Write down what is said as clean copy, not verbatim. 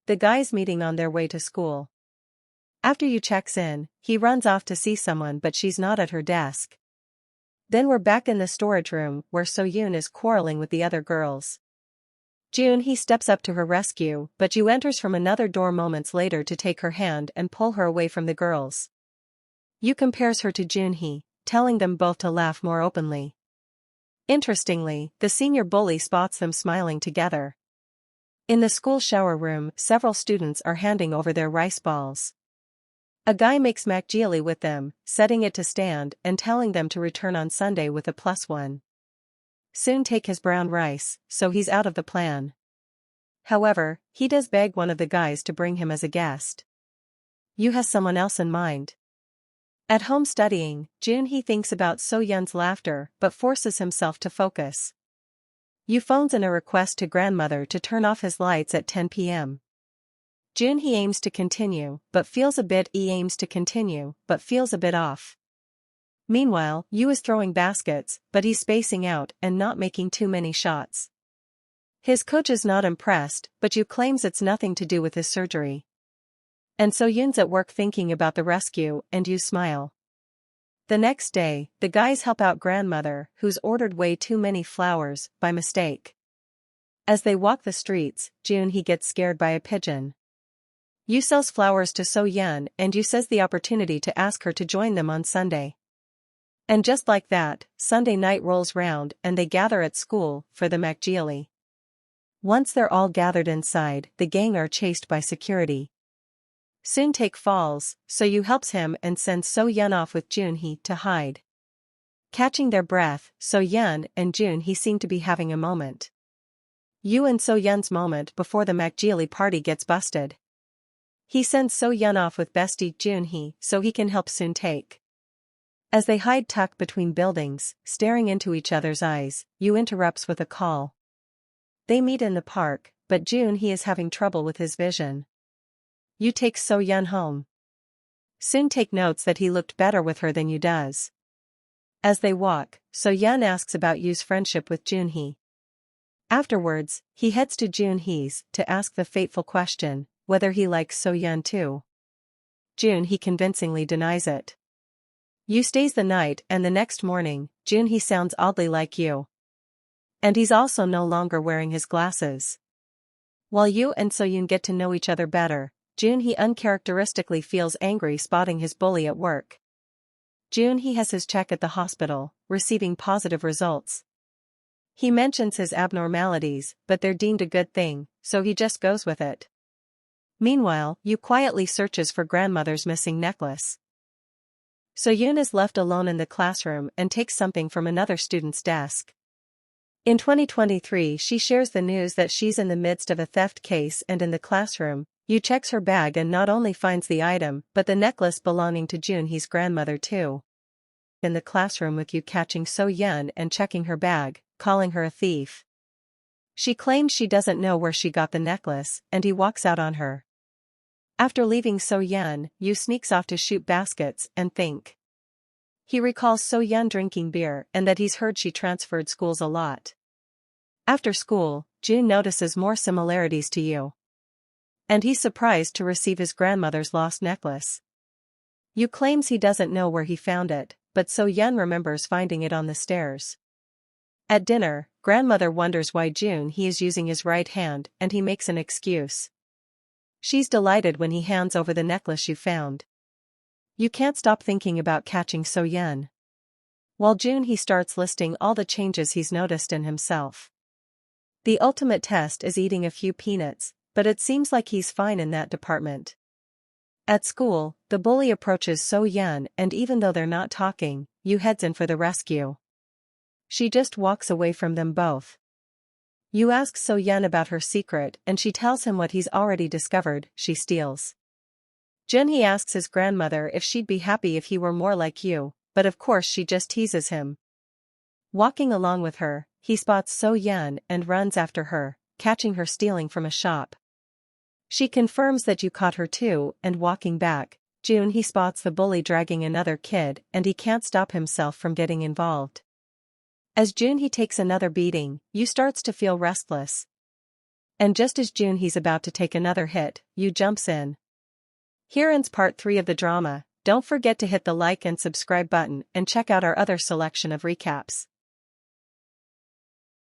the guys meeting on their way to school. After Yu checks in, he runs off to see someone but she's not at her desk. Then we're back in the storage room where So-yoon is quarreling with the other girls. He steps up to her rescue, but Yu enters from another door moments later to take her hand and pull her away from the girls. Yu compares her to Junhee, telling them both to laugh more openly. Interestingly, the senior bully spots them smiling together. In the school shower room, several students are handing over their rice balls. A guy makes makgeolli with them, setting it to stand and telling them to return on Sunday with a +1. Soon take his brown rice, so he's out of the plan. However, he does beg one of the guys to bring him as a guest. Yu has someone else in mind. At home studying, Junhee thinks about So-yoon's laughter but forces himself to focus. Yu phones in a request to grandmother to turn off his lights at 10 p.m. Junhee aims to continue but feels a bit off. Meanwhile, Yu is throwing baskets, but he's spacing out and not making too many shots. His coach is not impressed, but Yu claims it's nothing to do with his surgery. And So-yoon's at work thinking about the rescue and Yu smile. The next day, the guys help out grandmother, who's ordered way too many flowers, by mistake. As they walk the streets, Junhee gets scared by a pigeon. Yu sells flowers to So-yoon and Yu says the opportunity to ask her to join them on Sunday. And just like that, Sunday night rolls round and they gather at school for the makgeolli. Once they're all gathered inside, the gang are chased by security. Soon Take falls, so Yu helps him and sends So-yoon off with Junhee to hide. Catching their breath, So-yoon and Junhee seem to be having a moment. Yu and So-yoon's moment before the makgeolli party gets busted. He sends So-yoon off with bestie Junhee so he can help Soon Take. As they hide tucked between buildings, staring into each other's eyes, Yu interrupts with a call. They meet in the park, but Junhee is having trouble with his vision. Yu takes So-yoon home. Soon Take notes that he looked better with her than Yu does. As they walk, So-yoon asks about Yu's friendship with Junhee. Afterwards, he heads to Junhee's to ask the fateful question, whether he likes So-yoon too. Junhee convincingly denies it. Yu stays the night and the next morning, Junhee sounds oddly like Yu. And he's also no longer wearing his glasses. While Yu and So-yoon get to know each other better, Junhee uncharacteristically feels angry spotting his bully at work. Junhee has his check at the hospital, receiving positive results. He mentions his abnormalities, but they're deemed a good thing, so he just goes with it. Meanwhile, Yu quietly searches for grandmother's missing necklace. So-yoon is left alone in the classroom and takes something from another student's desk. In 2023, she shares the news that she's in the midst of a theft case, and in the classroom, Yu checks her bag and not only finds the item but the necklace belonging to Junhee's grandmother too. In the classroom with Yu catching So-yoon and checking her bag, calling her a thief. She claims she doesn't know where she got the necklace, and he walks out on her. After leaving So-yoon, Yu sneaks off to shoot baskets and think. He recalls So-yoon drinking beer and that he's heard she transferred schools a lot. After school, Jun notices more similarities to Yu. And he's surprised to receive his grandmother's lost necklace. Yu claims he doesn't know where he found it, but So-yoon remembers finding it on the stairs. At dinner, grandmother wonders why Junhee is using his right hand and he makes an excuse. She's delighted when he hands over the necklace Yu found. Yu can't stop thinking about catching So-yoon. While Junhee starts listing all the changes he's noticed in himself. The ultimate test is eating a few peanuts, but it seems like he's fine in that department. At school, the bully approaches So-yoon and even though they're not talking, Yu heads in for the rescue. She just walks away from them both. Yu asks So-yoon about her secret and she tells him what he's already discovered: she steals. Junhee asks his grandmother if she'd be happy if he were more like Yu, but of course she just teases him. Walking along with her, he spots So-yoon and runs after her, catching her stealing from a shop. She confirms that Yu caught her too, and walking back, Junhee spots the bully dragging another kid and he can't stop himself from getting involved. As Junhee takes another beating, Yu starts to feel restless. And just as Junhee's about to take another hit, Yu jumps in. Here ends part 3 of the drama. Don't forget to hit the like and subscribe button and check out our other selection of recaps.